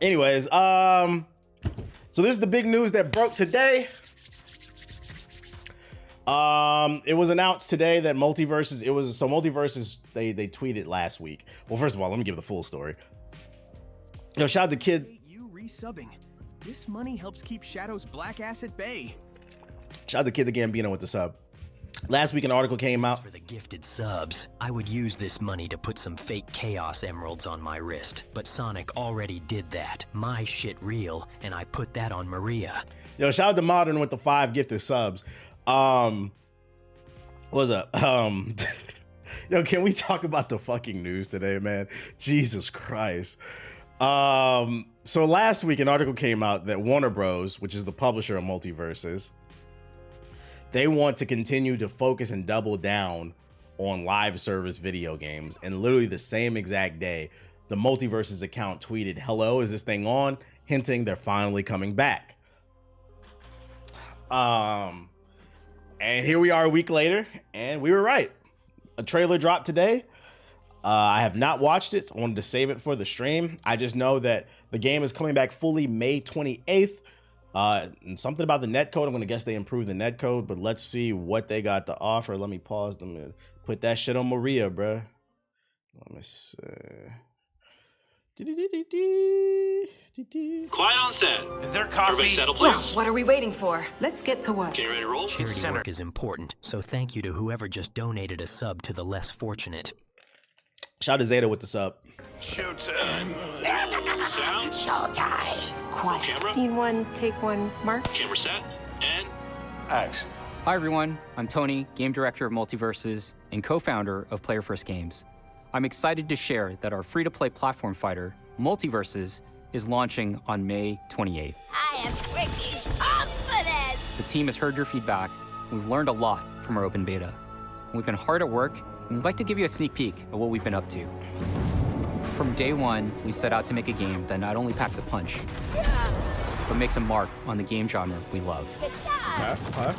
Anyways, so this is the big news that broke today. It was announced today that Multiversus, they tweeted last week. Well, first of all, let me give the full story. Yo, shout out to Kid. You resubbing. This money helps keep Shadow's black ass at bay. Shout out to Kid the Gambino with the sub. Last week an article came out. For the gifted subs, I would use this money to put some fake Chaos Emeralds on my wrist, but Sonic already did that. My shit real, and I put that on Maria. Yo, shout out to Modern with the 5 gifted subs. What's up? Yo, can we talk about the fucking news today, man? Jesus Christ. So last week an article came out that Warner Bros., which is the publisher of Multiversus, they want to continue to focus and double down on live service video games. And literally the same exact day, the Multiversus account tweeted, "Hello, is this thing on?" hinting they're finally coming back. And here we are a week later, and we were right. A trailer dropped today. I have not watched it, so I wanted to save it for the stream. I just know that the game is coming back fully May 28th. And something about the netcode, I'm gonna guess they improved the netcode, but let's see what they got to offer. Let me pause them and put that shit on Maria, bruh. Let me see. Quiet on set. Is there coffee? Everybody settle, Well, please. what are we waiting for? Let's get to work. Okay, ready to roll? Charity work is important, so thank you to whoever just donated a sub to the less fortunate. Shout out to Zeta with the sub. Showtime. Roll sound. Quiet. Camera. Scene 1, take 1, mark. Camera set. And Action. Hi everyone, I'm Tony, game director of Multiversus and co-founder of Player First Games. I'm excited to share that our free-to-play platform fighter, Multiversus, is launching on May 28th. I am freaking confident! The team has heard your feedback, and we've learned a lot from our open beta. We've been hard at work, and we'd like to give you a sneak peek at what we've been up to. From day one, we set out to make a game that not only packs a punch, but makes a mark on the game genre we love. Good job!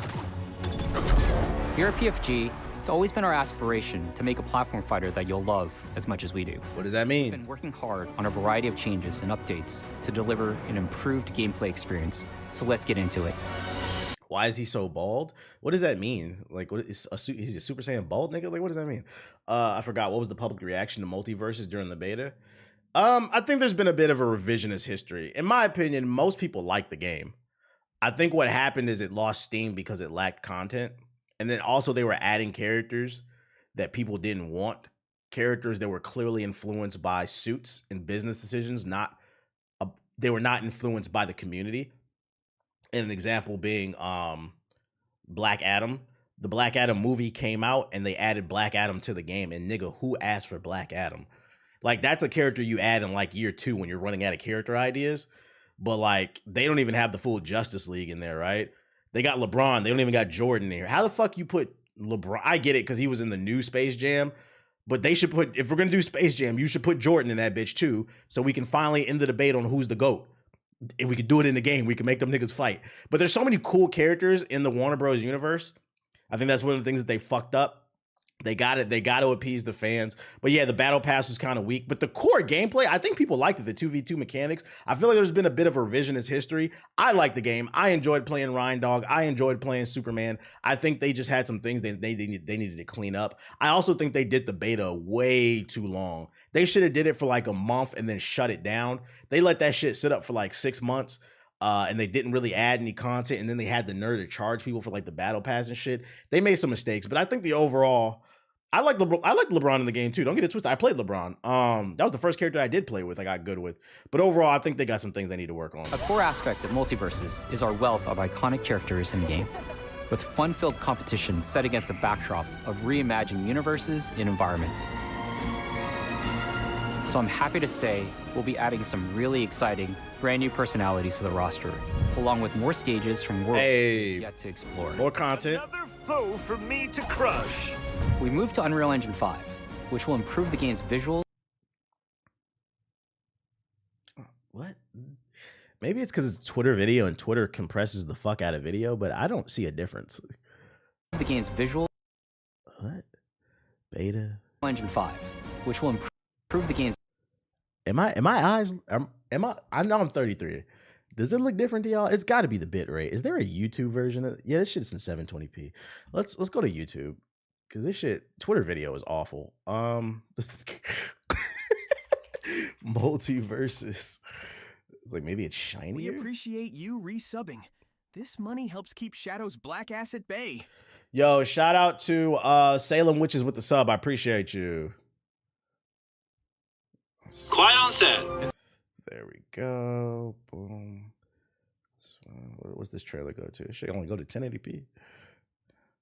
Here at PFG, it's always been our aspiration to make a platform fighter that you'll love as much as we do. What does that We've mean? been working hard on a variety of changes and updates to deliver an improved gameplay experience, so let's get into it. Why is he so bald? What does that mean? Like, what is is he a Super Saiyan bald nigga? Like, what does that mean? I forgot. What was the public reaction to Multiversus during the beta? I think there's been a bit of a revisionist history. In my opinion, most people like the game. I think what happened is it lost steam because it lacked content. And then also they were adding characters that people didn't want. Characters that were clearly influenced by suits and business decisions. They were not influenced by the community. And an example being Black Adam. The Black Adam movie came out and they added Black Adam to the game. And nigga, who asked for Black Adam? Like, that's a character you add in like year 2 when you're running out of character ideas. But like, they don't even have the full Justice League in there, right? They got LeBron. They don't even got Jordan in here. How the fuck you put LeBron? I get it because he was in the new Space Jam. But they should put, if we're going to do Space Jam, you should put Jordan in that bitch too. So we can finally end the debate on who's the GOAT. And we could do it in the game. We can make them niggas fight. But there's so many cool characters in the Warner Bros. Universe. I think that's one of the things that they fucked up. They got to appease the fans. But yeah, the battle pass was kind of weak. But the core gameplay, I think people liked it. The 2v2 mechanics. I feel like there's been a bit of a revisionist history. I like the game. I enjoyed playing Ryan Dog. I enjoyed playing Superman. I think they just had some things they needed to clean up. I also think they did the beta way too long. They should have did it for like a month and then shut it down. They let that shit sit up for like 6 months. And they didn't really add any content. And then they had the nerve to charge people for like the battle pass and shit. They made some mistakes. But I think the overall... I like LeBron in the game too. Don't get it twisted. I played LeBron. That was the first character I did play with. I got good with. But overall, I think they got some things they need to work on. A core aspect of Multiversus is our wealth of iconic characters in the game, with fun-filled competition set against the backdrop of reimagined universes and environments. So I'm happy to say we'll be adding some really exciting, brand new personalities to the roster, along with more stages from worlds yet to explore. More content. Another foe for me to crush. We moved to Unreal Engine 5, which will improve the game's visual. What? Maybe it's because it's Twitter video and Twitter compresses the fuck out of video, but I don't see a difference. The game's visual. What? Beta? Engine 5, which will improve the game's. Am I eyes? Am I? I know I'm 33. Does it look different to y'all? It's got to be the bit rate. Is there a YouTube version of? Yeah, this shit's in 720p. Let's go to YouTube because this shit Twitter video is awful. Multiversus. It's like maybe it's shinier. We appreciate you resubbing. This money helps keep Shadow's black ass at bay. Yo, shout out to Salem Witches with the sub. I appreciate you. Quiet on set. There we go. Boom. So, what's this trailer go to? It should only go to 1080p.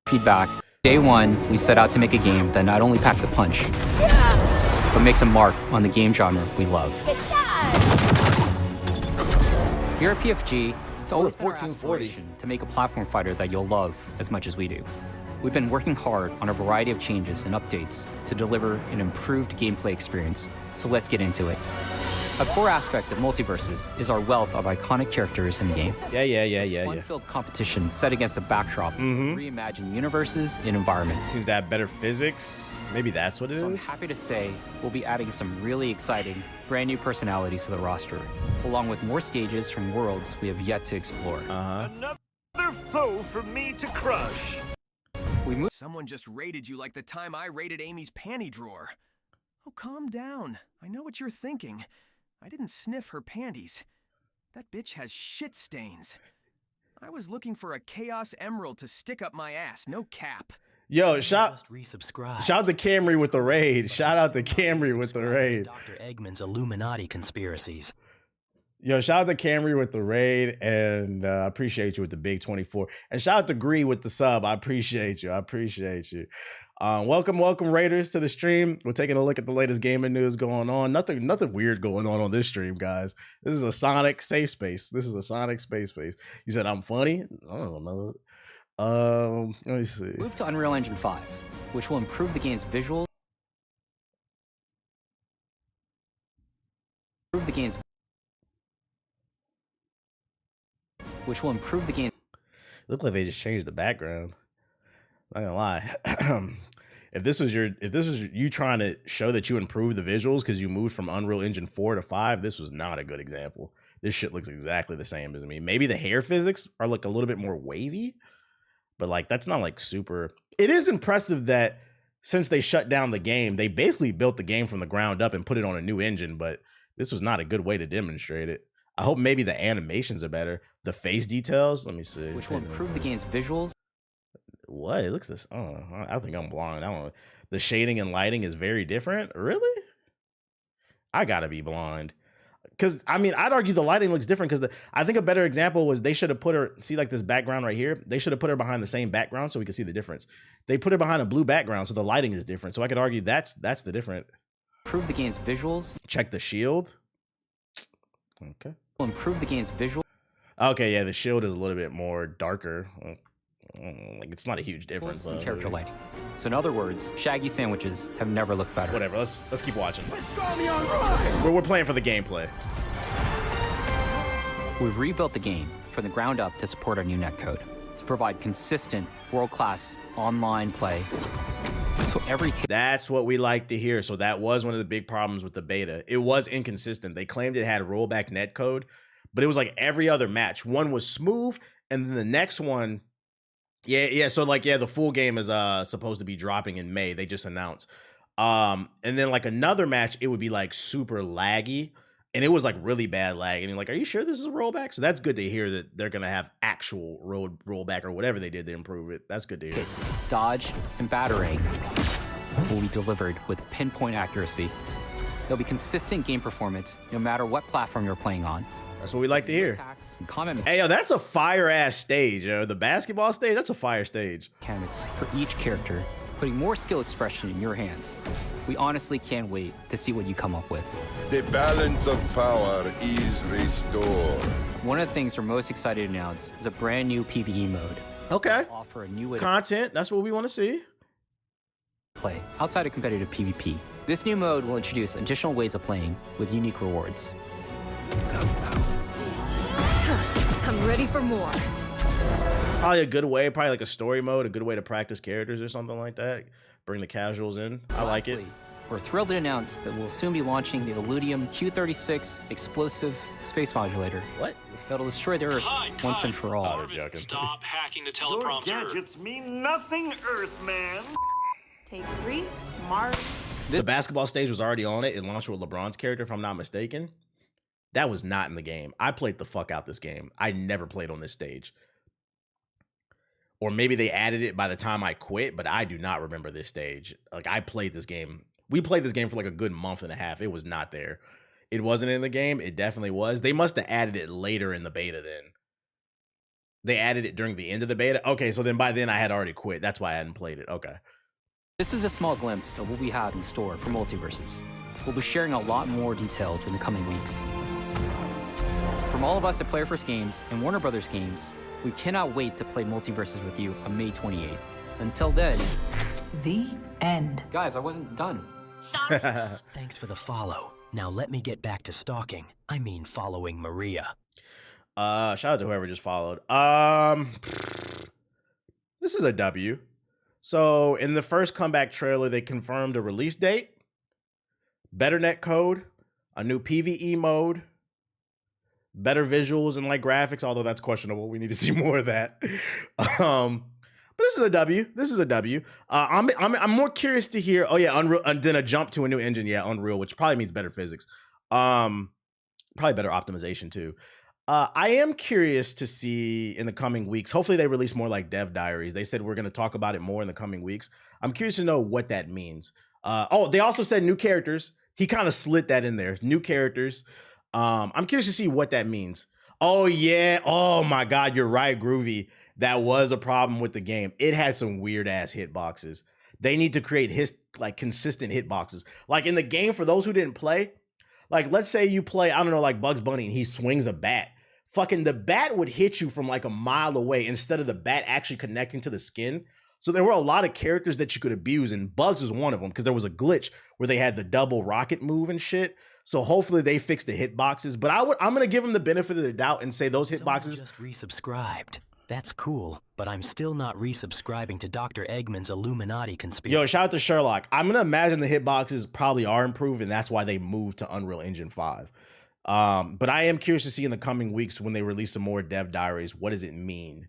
Feedback. Day one, we set out to make a game that not only packs a punch, but makes a mark on the game genre we love. Here at PFG, it's always been our 1440 aspiration to make a platform fighter that you'll love as much as we do. We've been working hard on a variety of changes and updates to deliver an improved gameplay experience, so let's get into it. A core aspect of Multiversus is our wealth of iconic characters in the game. Yeah. Fun-filled competition set against a backdrop of reimagined universes and environments. Seems to have better physics. Maybe that's what it So I'm is. happy to say we'll be adding some really exciting, brand new personalities to the roster, along with more stages from worlds we have yet to explore. Another foe for me to crush. We moved Someone just raided you like the time I raided Amy's panty drawer. Oh, calm down. I know what you're thinking. I didn't sniff her panties. That bitch has shit stains. I was looking for a Chaos Emerald to stick up my ass, no cap. Yo, shout Just resubscribe. out to Camry with the raid. Shout out to Camry with the raid. Dr. Eggman's Illuminati conspiracies. Yo, shout out to Camry with the raid, and I appreciate you with the big 24. And shout out to Gree with the sub. I appreciate you. Welcome, Raiders, to the stream. We're taking a look at the latest gaming news going on. Nothing weird going on this stream, guys. This is a Sonic safe space. You said I'm funny? I don't know. Let me see. moved to Unreal Engine 5, which will improve the game's visuals. Look like they just changed the background. Not gonna lie. If this was you trying to show that you improved the visuals because you moved from Unreal Engine 4 to 5, this was not a good example. This shit looks exactly the same as me. Maybe the hair physics are like a little bit more wavy, but like that's not like super. It is impressive that since they shut down the game, they basically built the game from the ground up and put it on a new engine, but this was not a good way to demonstrate it. I hope maybe the animations are better. The face details, let me see. Which will improve the game's visuals. What? It looks this. Oh, I think I'm blind. I don't know. The shading and lighting is very different. Really? I gotta be blind. Because I mean, I'd argue the lighting looks different. Because I think a better example was they should have put her. See, like this background right here. They should have put her behind the same background so we could see the difference. They put her behind a blue background, so the lighting is different. So I could argue that's the different. Improve the game's visuals. Check the shield. Okay. Will improve the game's visuals. Okay, yeah, the shield is a little bit more darker. Like it's not a huge difference. And character lighting. So in other words, Shaggy sandwiches have never looked better. Whatever. Let's keep watching. We're playing for the gameplay. We've rebuilt the game from the ground up to support our new netcode, to provide consistent, world-class online play. So That's what we like to hear. So that was one of the big problems with the beta. It was inconsistent. They claimed it had rollback netcode, but it was like every other match. One was smooth, and then the next one. Yeah. So like, yeah, the full game is supposed to be dropping in May. They just announced. And then like another match, it would be like super laggy, and it was like really bad lag. And you're like, are you sure this is a rollback? So that's good to hear that they're gonna have actual rollback or whatever they did to improve it. That's good to hear. Hits, dodge, and battering will be delivered with pinpoint accuracy. There'll be consistent game performance no matter what platform you're playing on. That's what we like to hear. Attacks and comment Hey, yo, that's a fire ass stage, yo. The basketball stage, that's a fire stage. mechanics for each character, putting more skill expression in your hands. We honestly can't wait to see what you come up with. The balance of power is restored. One of the things we're most excited to announce is a brand new PvE mode. Okay. We'll offer a new way Content, that's what we want to see. to play outside of competitive PvP. This new mode will introduce additional ways of playing with unique rewards. I'm ready for more. Probably a good way, probably like a story mode, a good way to practice characters or something like that. Bring the casuals in. I like it. Lastly, we're thrilled to announce that we'll soon be launching the Illudium Q-36 explosive space modulator. What? That'll destroy the Earth once and for all. Oh, joking. Stop hacking the Your teleprompter. gadgets mean nothing, Earthman. Take 3, Mars. The basketball stage was already on it. It launched with LeBron's character, if I'm not mistaken. That was not in the game. I played the fuck out this game. I never played on this stage. Or maybe they added it by the time I quit, but I do not remember this stage. Like, I played this game. We played this game for like a good month and a half. It was not there. It wasn't in the game. It definitely was. They must have added it later in the beta then. They added it during the end of the beta? Okay, so then by then I had already quit. That's why I hadn't played it. Okay. This is a small glimpse of what we have in store for Multiversus. We'll be sharing a lot more details in the coming weeks. From all of us at Player First Games and Warner Brothers Games, we cannot wait to play Multiversus with you on May 28th. Until then... The end. Guys, I wasn't done. Thanks for the follow. Now let me get back to stalking. I mean following Maria. Shout out to whoever just followed. This is a W. So in the first comeback trailer, they confirmed a release date, better net code, a new PvE mode, better visuals and like graphics, although that's questionable. We need to see more of that. But this is a W. This is a W. I'm more curious to hear. Oh yeah, Unreal, and then a jump to a new engine. Yeah, Unreal, which probably means better physics. Probably better optimization too. I am curious to see in the coming weeks. Hopefully they release more like dev diaries. They said we're going to talk about it more in the coming weeks. I'm curious to know what that means. Oh, they also said new characters. He kind of slid that in there. New characters. I'm curious to see what that means. Oh yeah. Oh my God. You're right, Groovy. That was a problem with the game. It had some weird ass hitboxes. They need to create consistent hitboxes. Like in the game, for those who didn't play, like let's say you play, I don't know, like Bugs Bunny and he swings a bat. Fucking the bat would hit you from like a mile away instead of the bat actually connecting to the skin. So there were a lot of characters that you could abuse, and Bugs was one of them because there was a glitch where they had the double rocket move and shit. So hopefully they fixed the hitboxes. But I'm gonna give them the benefit of the doubt and say those hitboxes. Just resubscribed. That's cool, but I'm still not resubscribing to Dr. Eggman's Illuminati conspiracy. Yo, shout out to Sherlock. I'm gonna imagine the hitboxes probably are improved, and that's why they moved to Unreal Engine 5. But I am curious to see in the coming weeks when they release some more dev diaries, what does it mean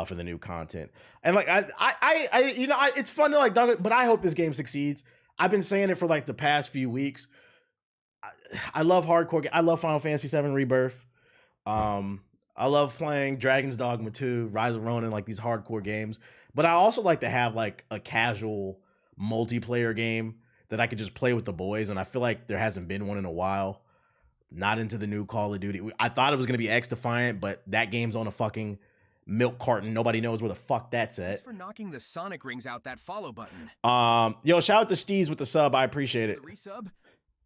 for the new content? And like it's fun to like dunk it, but I hope this game succeeds. I've been saying it for like the past few weeks. I love hardcore. I love Final Fantasy VII Rebirth. I love playing Dragon's Dogma 2, Rise of Ronin, like these hardcore games. But I also like to have like a casual multiplayer game that I could just play with the boys. And I feel like there hasn't been one in a while. Not into the new Call of Duty. I thought it was going to be X Defiant, but that game's on a fucking milk carton. Nobody knows where the fuck that's at. Thanks for knocking the Sonic rings out that follow button. Yo, shout out to Steez with the sub. I appreciate it. The resub?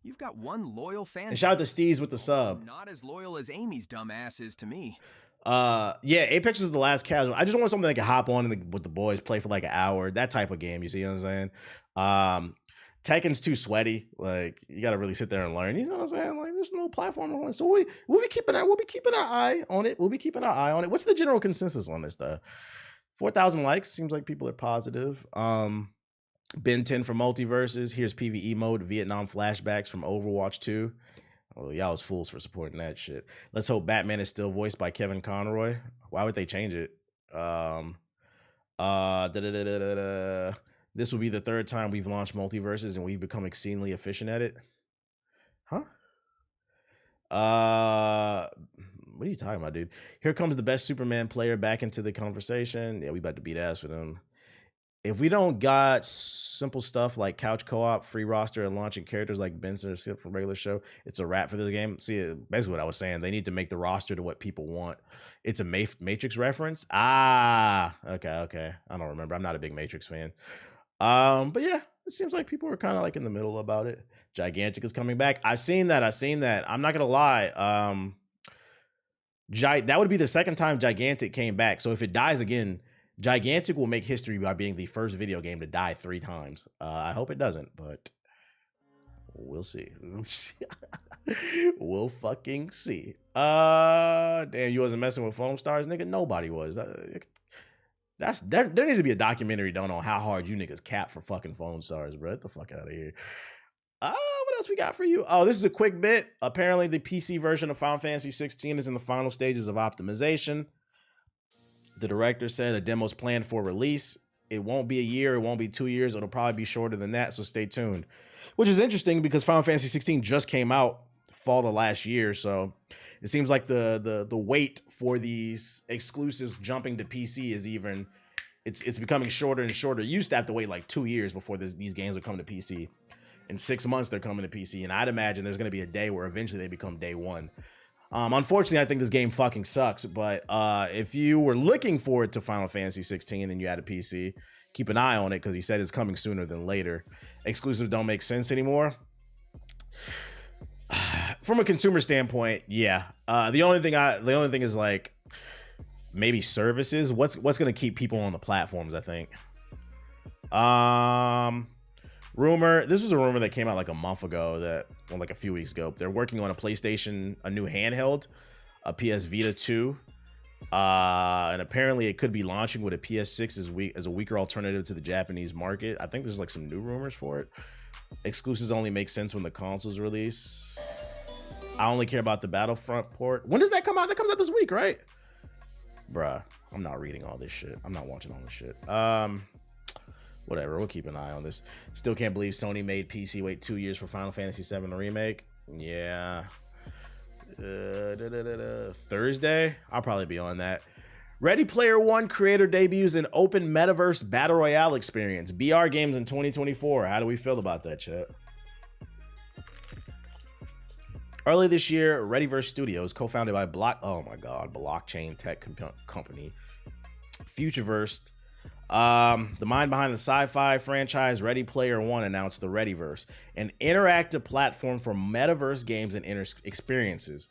You've got one loyal fan. And shout out to Steez with the sub. Not as loyal as Amy's dumb ass is to me. Yeah, Apex is the last casual. I just want something I can hop on with the boys, play for like an hour. That type of game. You see what I'm saying? Tekken's too sweaty. Like you got to really sit there and learn. You know what I'm saying? Like there's no platform on it. So we'll be keeping our eye on it. We'll be keeping our eye on it. What's the general consensus on this stuff? 4,000 likes seems like people are positive. Ben 10 for Multiverses. Here's PvE mode, Vietnam flashbacks from Overwatch 2. Oh, y'all was fools for supporting that shit. Let's hope Batman is still voiced by Kevin Conroy. Why would they change it? This will be the third time we've launched Multiverses and we've become exceedingly efficient at it. Huh? What are you talking about, dude? Here comes the best Superman player back into the conversation. Yeah, we about to beat ass for them. If we don't got simple stuff like couch co-op, free roster, and launching characters like Benson or Skip from regular show, it's a wrap for this game. See, basically what I was saying, they need to make the roster to what people want. It's a Matrix reference. Okay. I don't remember. I'm not a big Matrix fan. But yeah, it seems like people are kind of like in the middle about it. Gigantic is coming back. I've seen that. I'm not gonna lie. That would be the second time Gigantic came back. So if it dies again, Gigantic will make history by being the first video game to die 3 times. I hope it doesn't, but we'll see. We'll fucking see. Damn, you wasn't messing with Foam Stars, nigga? Nobody was. There needs to be a documentary done on how hard you niggas cap for fucking phone stars, bro. Get the fuck out of here. What else we got for you? Oh, this is a quick bit. Apparently, the PC version of Final Fantasy 16 is in the final stages of optimization. The director said a demo's planned for release. It won't be a year. It won't be 2 years. It'll probably be shorter than that, so stay tuned. Which is interesting because Final Fantasy 16 just came out fall of last year, so it seems like the wait for these exclusives jumping to PC is even it's becoming shorter and shorter. You used to have to wait like 2 years before these games would come to PC. In 6 months, they're coming to PC, and I'd imagine there's going to be a day where eventually they become day one. Unfortunately, I think this game fucking sucks, but if you were looking forward to Final Fantasy 16 and you had a PC, keep an eye on it because he said it's coming sooner than later. Exclusives don't make sense anymore. From a consumer standpoint, yeah. The only thing is like maybe services. What's going to keep people on the platforms, I think. This was a rumor that came out like a month ago, like a few weeks ago. They're working on a new handheld, a PS Vita 2. And apparently it could be launching with a PS6 as a weaker alternative to the Japanese market. I think there's like some new rumors for it. Exclusives only make sense when the consoles release. I only care about the Battlefront port. When does that come out? That comes out this week, right? Bruh, I'm not reading all this shit. I'm not watching all this shit. Whatever, we'll keep an eye on this. Still can't believe Sony made PC wait 2 years for Final Fantasy VII Remake. Yeah. Thursday? I'll probably be on that. Ready Player One creator debuts an open metaverse battle royale experience. BR games in 2024. How do we feel about that, chat? Early this year, Readyverse Studios, co-founded by blockchain tech company Futureverse, the mind behind the sci-fi franchise Ready Player One, announced the Readyverse, an interactive platform for metaverse games and experiences.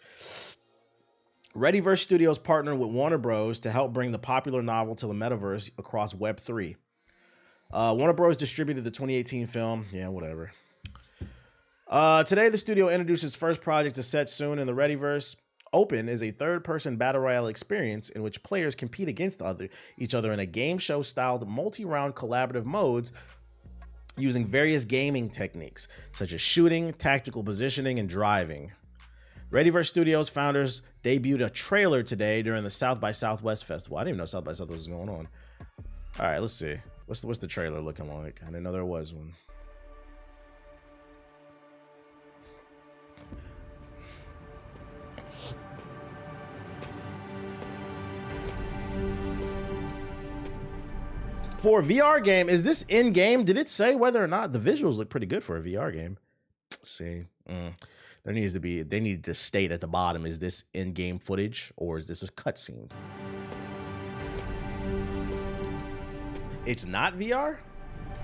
Readyverse Studios partnered with Warner Bros. To help bring the popular novel to the metaverse across Web3. Warner Bros. Distributed the 2018 film. Yeah, whatever. Today, the studio introduced its first project to set soon in the Readyverse. Open is a third-person battle royale experience in which players compete against each other in a game show-styled multi-round collaborative modes using various gaming techniques, such as shooting, tactical positioning, and driving. Readyverse Studios founders debuted a trailer today during the South by Southwest Festival. I didn't even know South by Southwest was going on. All right, let's see. What's the trailer looking like? I didn't know there was one. For a VR game, is this in-game? Did it say whether or not? The visuals look pretty good for a VR game. Let's see. They need to state at the bottom, is this in-game footage or is this a cutscene? It's not VR?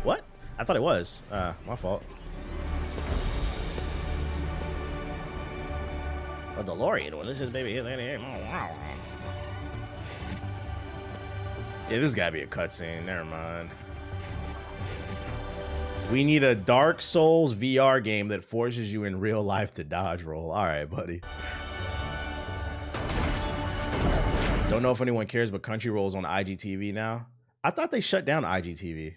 What? I thought it was. My fault. A DeLorean. Well, this is baby. Yeah, this gotta be a cutscene. Never mind. We need a Dark Souls VR game that forces you in real life to dodge roll. All right, buddy. Don't know if anyone cares, but Crunchyroll's on IGTV now. I thought they shut down IGTV.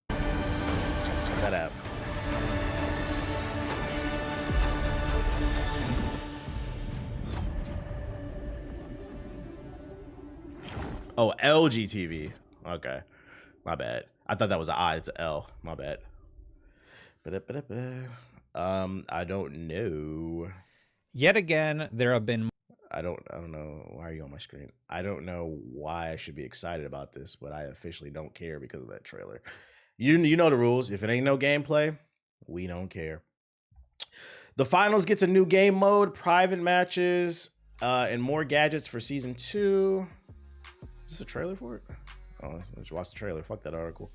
That app. Oh, LGTV. Okay. My bad. I thought that was an I. It's an L. My bad. I don't know. Yet again, there have been... I don't know. Why are you on my screen? I don't know why I should be excited about this, but I officially don't care because of that trailer. You know the rules. If it ain't no gameplay, we don't care. The finals gets a new game mode, private matches, and more gadgets for season 2. Is this a trailer for it? Oh, let's watch the trailer. Fuck that article.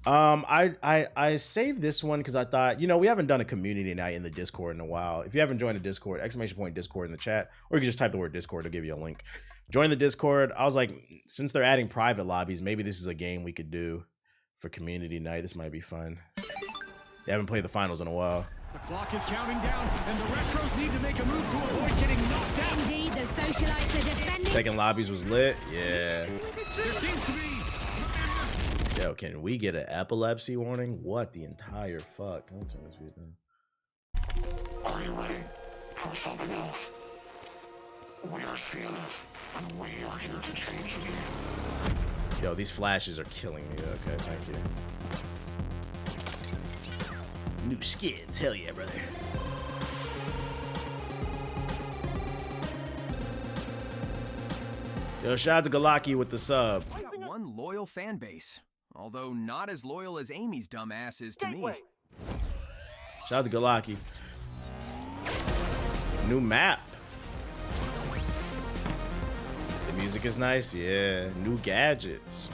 I saved this one because I thought, we haven't done a community night in the Discord in a while. If you haven't joined the Discord, ! Discord in the chat, or you can just type the word Discord, it'll give you a link. Join the Discord. I was like, since they're adding private lobbies, maybe this is a game we could do for community night. This might be fun. They haven't played the finals in a while. The clock is counting down, and the Retros need to make a move to avoid getting knocked out. Indeed, the socialites are defending. Second lobbies was lit. Yeah. There seems to be Yo, can we get an epilepsy warning? What the entire fuck? I'll turn this video down. Are you ready for something else? We are fearless, and we are here to change the game. Yo, these flashes are killing me. Okay, thank you. New skins, hell yeah, brother. Yo, shout out to Galaki with the sub. I got one loyal fan base, although not as loyal as Amy's dumb ass is to me. Shout out to Galaki. New map. The music is nice, yeah. New gadgets.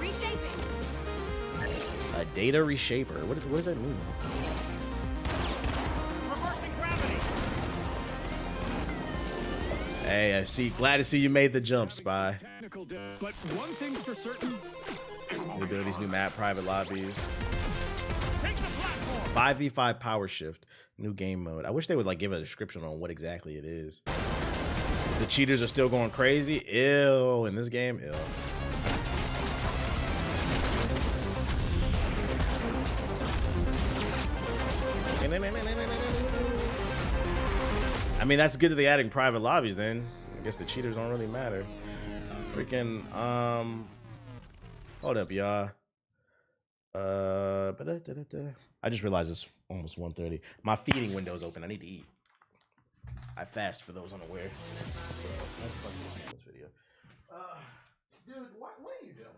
Reshaping. A data reshaper. What does that mean? Reversing gravity. Hey, I see. Glad to see you made the jump, Spy. But one thing's for certain. New abilities, new map, private lobbies. 5v5 power shift, new game mode. I wish they would like give a description on what exactly it is. The cheaters are still going crazy. Ew, in this game, ew. I mean, that's good that they adding private lobbies then. I guess the cheaters don't really matter. Freaking, hold up, y'all. I just realized it's almost 1:30. My feeding window's open. I need to eat. I fast for those unaware. This video. Dude, what are you doing?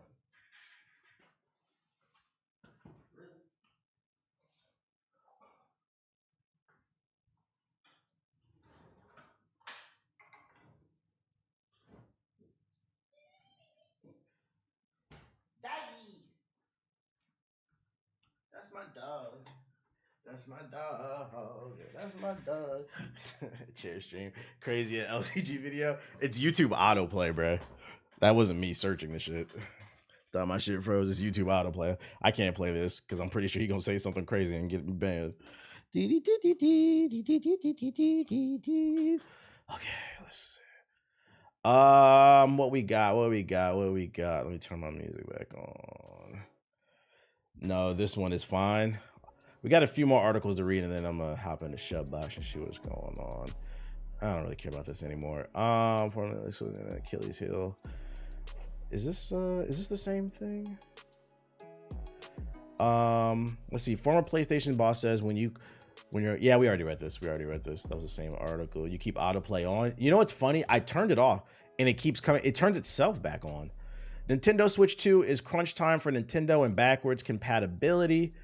Daddy! That's my dog. That's my dog. That's my dog. Chair stream. Crazy LCG video. It's YouTube autoplay, bro. That wasn't me searching the shit. Thought my shit froze. It's YouTube autoplay. I can't play this because I'm pretty sure he gonna say something crazy and get me banned. Okay, let's see. What we got? Let me turn my music back on. No, this one is fine. We got a few more articles to read, and then I'm gonna hop into Shubbox and see what's going on. I don't really care about this anymore. Achilles heel. Is this the same thing? Let's see. Former PlayStation boss says yeah, we already read this. That was the same article. You keep autoplay on. You know what's funny? I turned it off and it keeps coming. It turns itself back on. Nintendo Switch 2 is crunch time for Nintendo and backwards compatibility.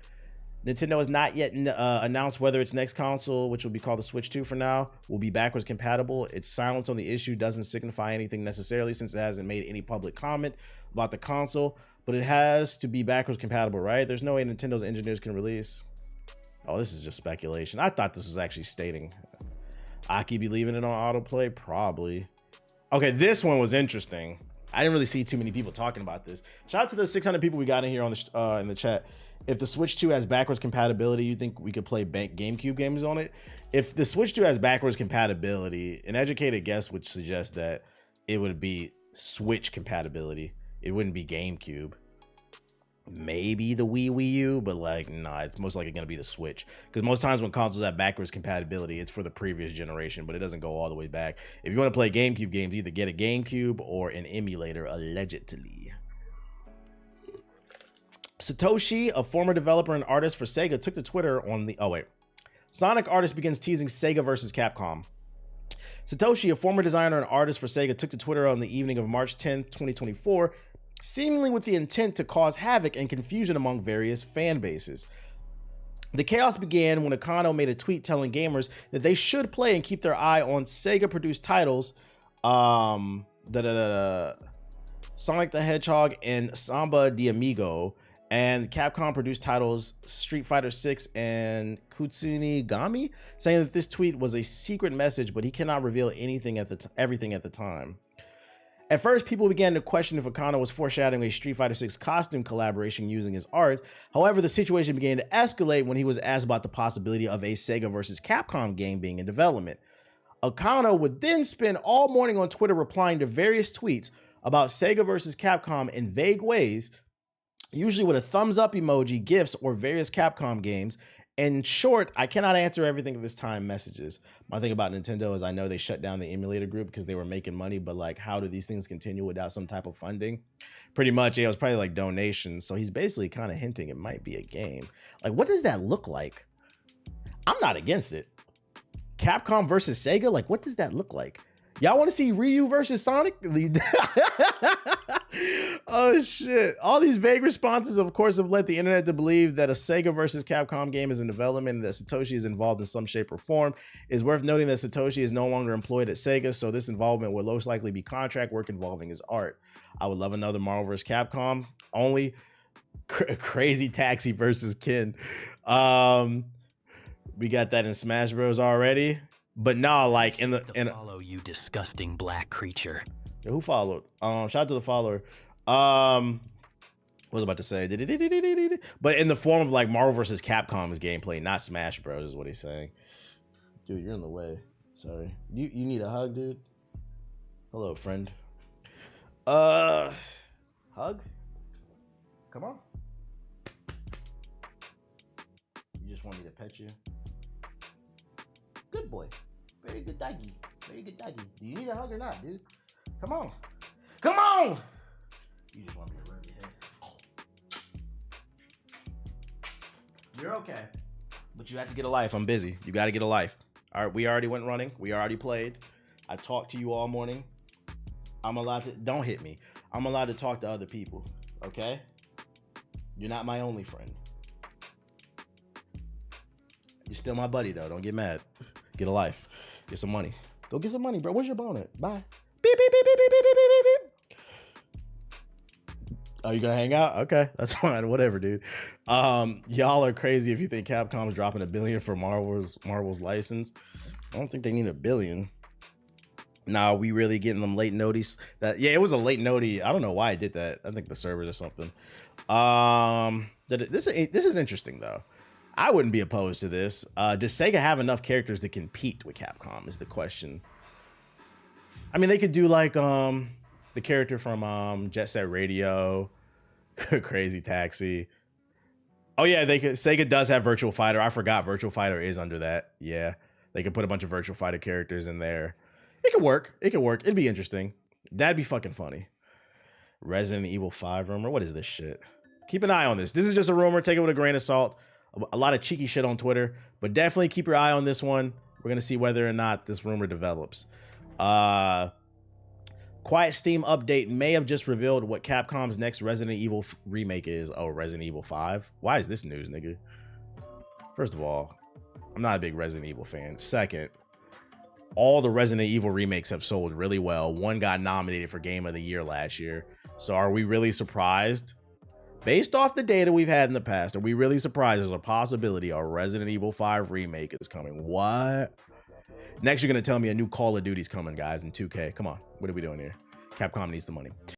Nintendo has not yet announced whether its next console, which will be called the Switch 2 for now, will be backwards compatible. Its silence on the issue doesn't signify anything necessarily since it hasn't made any public comment about the console, but it has to be backwards compatible, right? There's no way Nintendo's engineers can release. Oh, this is just speculation. I thought this was actually stating. Aki be leaving it on autoplay? Probably. Okay, this one was interesting. I didn't really see too many people talking about this. Shout out to the 600 people we got in here on the in the chat. If the Switch 2 has backwards compatibility, you think we could play GameCube games on it? If the Switch 2 has backwards compatibility, an educated guess would suggest that it would be Switch compatibility. It wouldn't be GameCube. Maybe the Wii U, but like, nah, it's most likely going to be the Switch. Because most times when consoles have backwards compatibility, it's for the previous generation, but it doesn't go all the way back. If you want to play GameCube games, either get a GameCube or an emulator, allegedly. Satoshi, a former developer and artist for Sega, took to Twitter on the... Oh, wait. Sonic artist begins teasing Sega versus Capcom. Satoshi, a former designer and artist for Sega, took to Twitter on the evening of March 10, 2024, seemingly with the intent to cause havoc and confusion among various fan bases. The chaos began when Akano made a tweet telling gamers that they should play and keep their eye on Sega-produced titles, Sonic the Hedgehog and Samba de Amigo, and Capcom-produced titles Street Fighter 6 and Kutsuni Gami, saying that this tweet was a secret message, but he cannot reveal everything at the time. At first, people began to question if Akano was foreshadowing a Street Fighter 6 costume collaboration using his art. However, the situation began to escalate when he was asked about the possibility of a Sega versus Capcom game being in development. Akano would then spend all morning on Twitter replying to various tweets about Sega versus Capcom in vague ways, usually with a thumbs up emoji, gifts, or various Capcom games. In short, I cannot answer everything at this time messages. My thing about Nintendo is I know they shut down the emulator group because they were making money, but like, how do these things continue without some type of funding? Pretty much, yeah, it was probably like donations. So he's basically kind of hinting it might be a game. Like, what does that look like? I'm not against it. Capcom versus Sega? Like, what does that look like? Y'all want to see Ryu versus Sonic? Oh shit. All these vague responses, of course, have led the internet to believe that a Sega versus Capcom game is in development and that Satoshi is involved in some shape or form. It's worth noting that Satoshi is no longer employed at Sega, so this involvement will most likely be contract work involving his art. I would love another Marvel vs. Capcom, only Crazy Taxi versus Ken. We got that in Smash Bros already. But no, like in the follow you disgusting black creature. Who followed? Shout out to the follower. What was I about to say? But in the form of like Marvel vs. Capcom's gameplay, not Smash Bros. Is what he's saying. Dude, you're in the way. Sorry. You need a hug, dude? Hello, friend. Hug? Come on. You just want me to pet you? Good boy. Very good doggy. Very good doggy. Do you need a hug or not, dude? Come on. Come on! You just want me to rub your head. You're okay. But you have to get a life. I'm busy. You got to get a life. All right, we already went running. We already played. I talked to you all morning. I'm allowed to... Don't hit me. I'm allowed to talk to other people. Okay? You're not my only friend. You're still my buddy, though. Don't get mad. Get a life. Get some money. Go get some money, bro. Where's your bone at? Bye. Beep, beep, beep, beep, beep, beep, beep, beep, beep. Oh, you gonna hang out? Okay, that's fine. Whatever, dude. Y'all are crazy if you think Capcom's dropping $1 billion for Marvel's license. I don't think they need $1 billion. Nah, we really getting them late notice. Yeah, it was a late notice. I don't know why I did that. I think the servers or something. This is interesting though. I wouldn't be opposed to this. Does Sega have enough characters to compete with Capcom is the question. I mean, they could do like the character from Jet Set Radio, Crazy Taxi. Oh yeah, they could. Sega does have Virtual Fighter. I forgot Virtual Fighter is under that. Yeah, they could put a bunch of Virtual Fighter characters in there. It could work. It could work. It'd be interesting. That'd be fucking funny. Resident Evil 5 rumor. What is this shit? Keep an eye on this. This is just a rumor. Take it with a grain of salt. A lot of cheeky shit on Twitter, but definitely keep your eye on this one. We're gonna see whether or not this rumor develops. Quiet Steam update may have just revealed what Capcom's next Resident Evil remake is. Oh, Resident Evil 5. Why is this news, nigga? First of all, I'm not a big Resident Evil fan. Second, all the Resident Evil remakes have sold really well. One got nominated for Game of the Year last year. So are we really surprised? Based off the data we've had in the past, are we really surprised there's a possibility a Resident Evil 5 remake is coming? What? Next, you're going to tell me a new Call of Duty's coming, guys, in 2K. Come on. What are we doing here? Capcom needs the money.